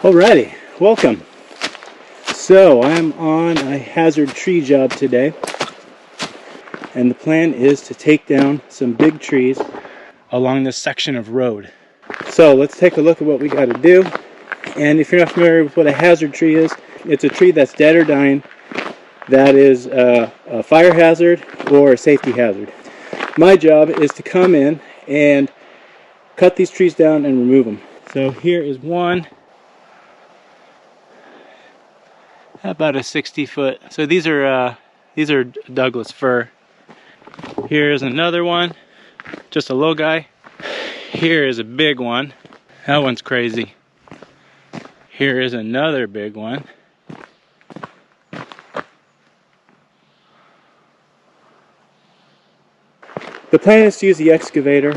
Alrighty, welcome. So I'm on a hazard tree job today, and the plan is to take down some big trees along this section of road. So let's take a look at what we got to do. And if you're not familiar with what a hazard tree is, it's a tree that's dead or dying that is a fire hazard or a safety hazard. My job is to come in and cut these trees down and remove them. So here is one, about a 60-foot. So these are Douglas fir. Here's another one, just a low guy. Here is a big one. That one's crazy. Here is another big one. The plan is to use the excavator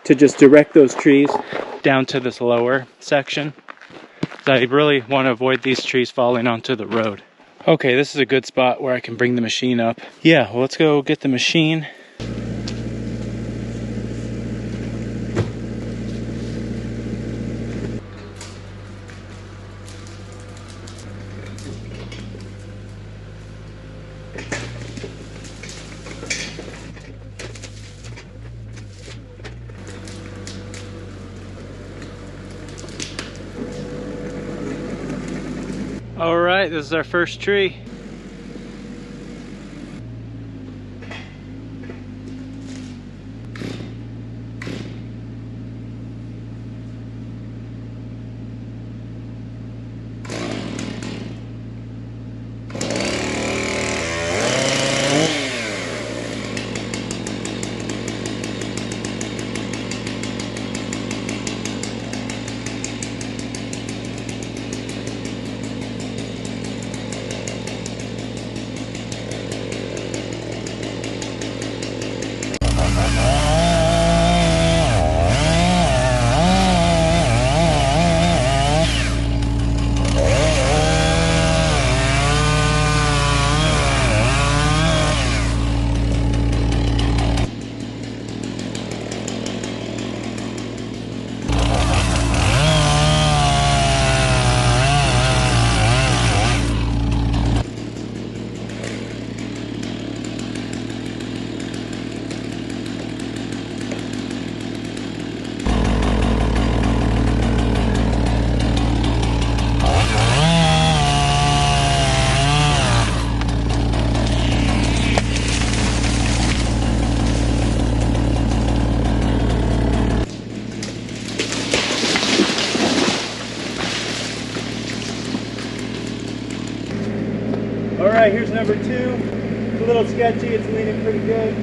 to just direct those trees down to this lower section. So I really want to avoid these trees falling onto the road. Okay, this is a good spot where I can bring the machine up. Yeah, well, let's go get the machine. Alright, this is our first tree. Alright, here's number two. It's a little sketchy, it's leaning pretty good.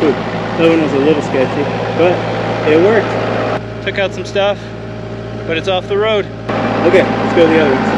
Ooh, that one was a little sketchy, but it worked. Took out some stuff, but it's off the road. Okay, let's go to the other ones.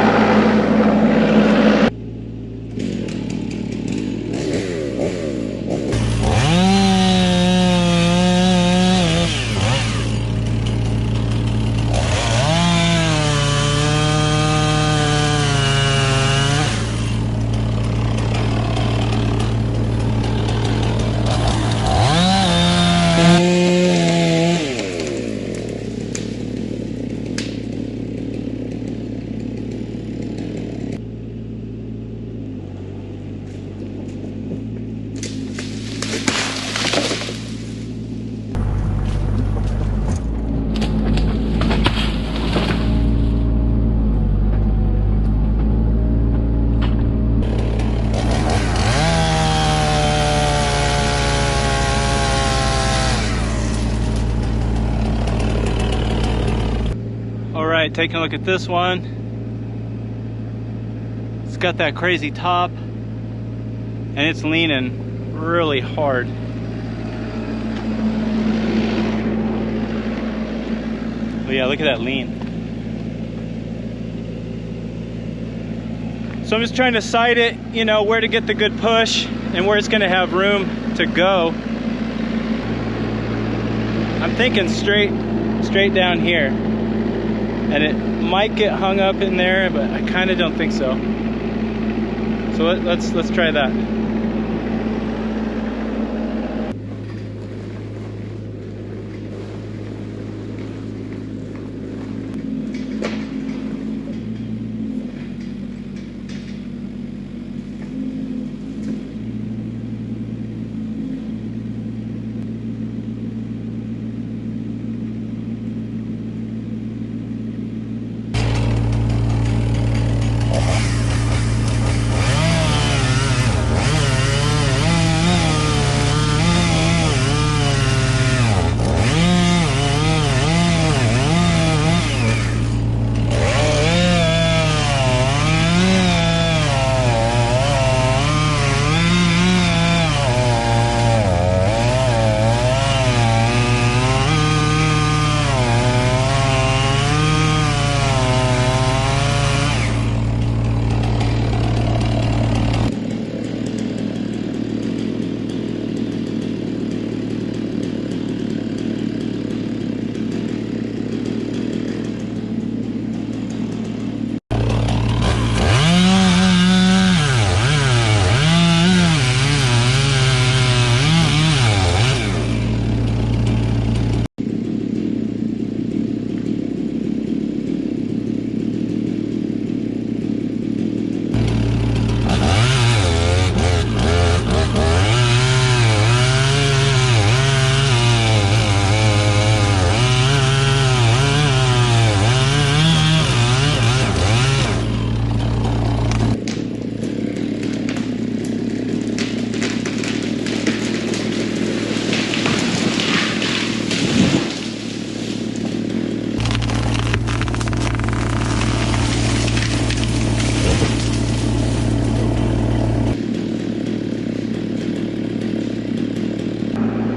Alright, taking a look at this one. It's got that crazy top and it's leaning really hard. But yeah, look at that lean. So I'm just trying to sight it, you know, where to get the good push and where it's going to have room to go. I'm thinking straight down here. And it might get hung up in there, but I kind of don't think so. So let's try that.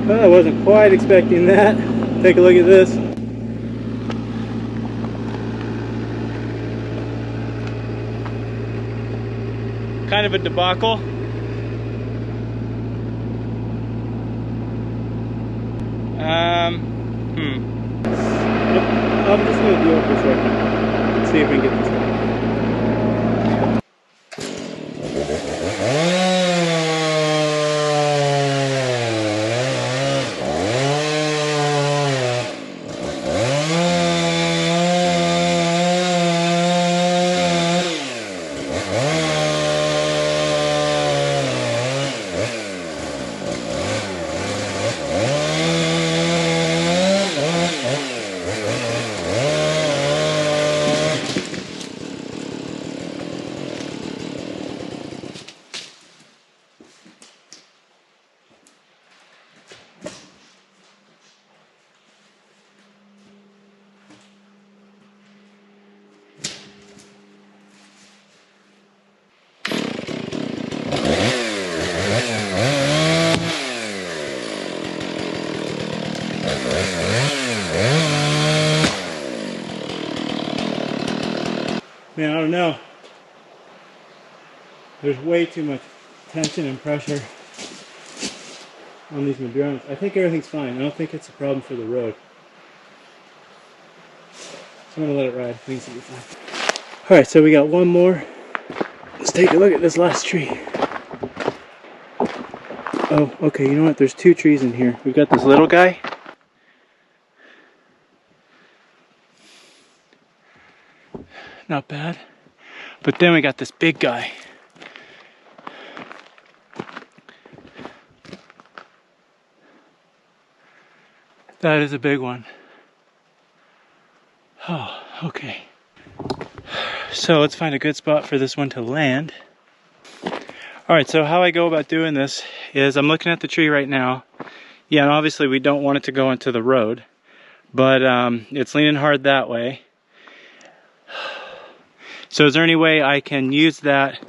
Well, I wasn't quite expecting that. Take a look at this. Kind of a debacle. I'm just going to do it for a second. Let's see if we can get this going. There's way too much tension and pressure on these madrones. I think everything's fine. I don't think it's a problem for the road. So I'm gonna let it ride. Things will be fine. Alright, so we got one more. Let's take a look at this last tree. Oh, okay, you know what? There's 2 trees in here. We've got this little guy. Not bad. But then we got this big guy. That is a big one. Oh, okay. So let's find a good spot for this one to land. Alright, so how I go about doing this is I'm looking at the tree right now. Yeah, and obviously we don't want it to go into the road, but it's leaning hard that way. So is there any way I can use that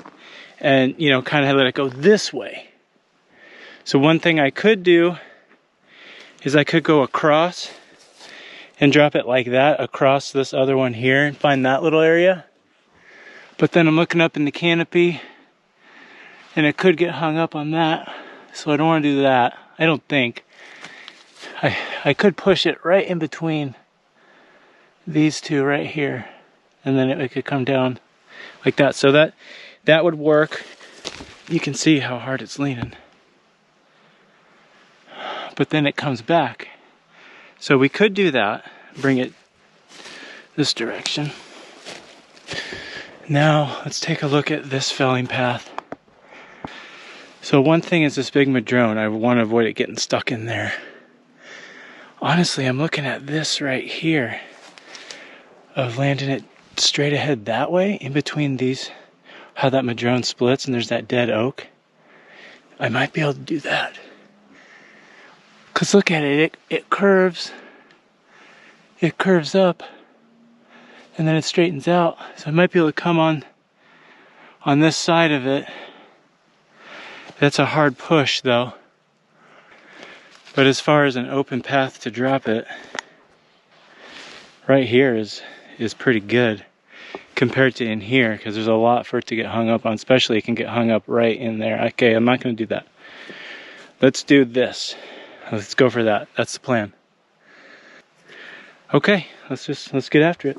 and, you know, kind of let it go this way? So one thing I could do is I could go across and drop it like that across this other one here and find that little area. But then I'm looking up in the canopy and it could get hung up on that. So I don't want to do that. I don't think. I could push it right in between these two right here. And then it could come down like that. So that would work. You can see how hard it's leaning. But then it comes back. So we could do that. Bring it this direction. Now let's take a look at this felling path. So one thing is this big madrone. I want to avoid it getting stuck in there. Honestly, I'm looking at this right here of landing it straight ahead that way in between these, how that madrone splits and there's that dead oak. I might be able to do that. Cause look at it, it curves up and then it straightens out. So I might be able to come on this side of it. That's a hard push though. But as far as an open path to drop it, right here is pretty good compared to in here, because there's a lot for it to get hung up on, especially it can get hung up right in there. Okay, I'm not going to do that. Let's do this. Let's go for that. That's the plan. Okay, let's get after it.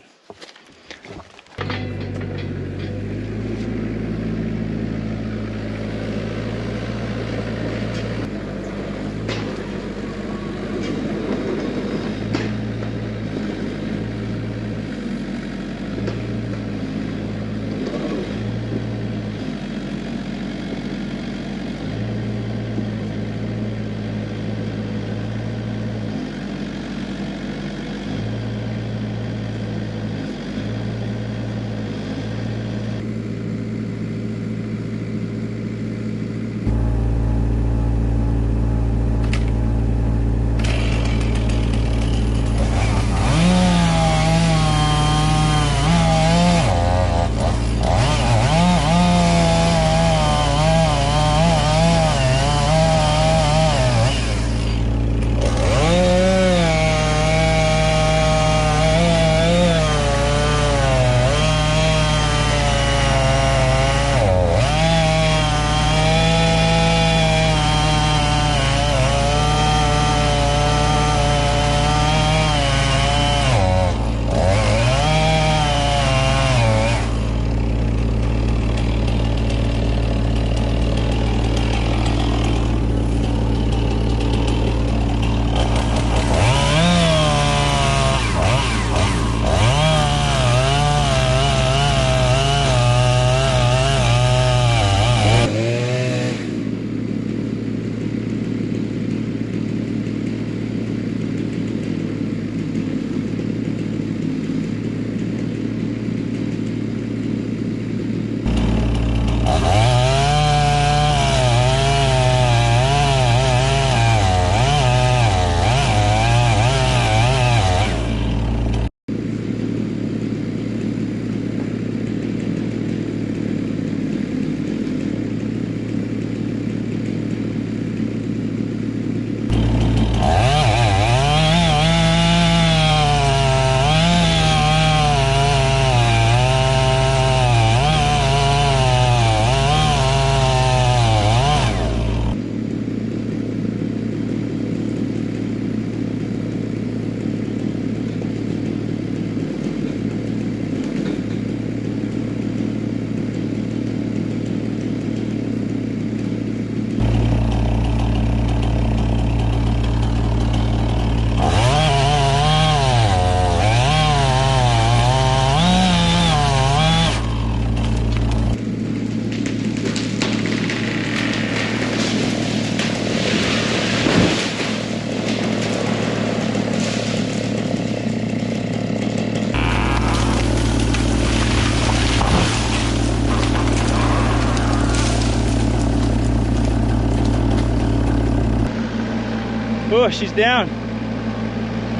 Oh, she's down.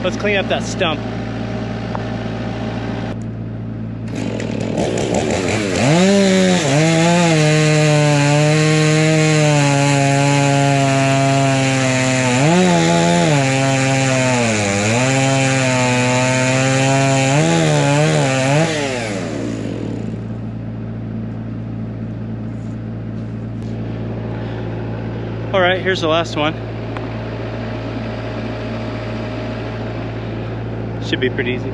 Let's clean up that stump. All right, here's the last one. Should be pretty easy.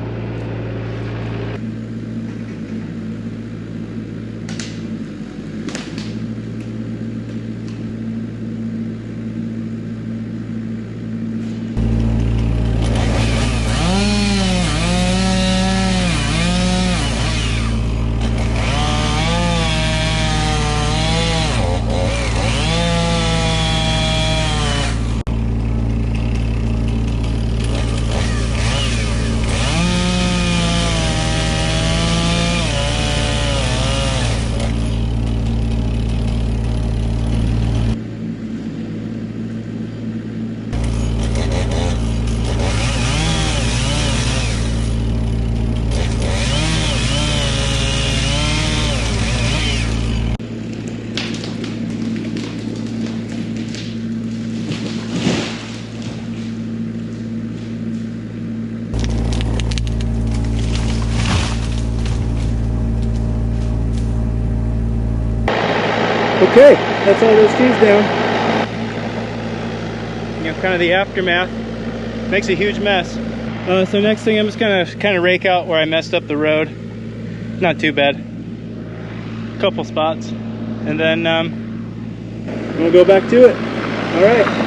Okay, that's all those trees down. You know, kind of the aftermath. Makes a huge mess. So next thing, I'm just gonna kind of rake out where I messed up the road. Not too bad. A couple spots, and then we'll go back to it. All right.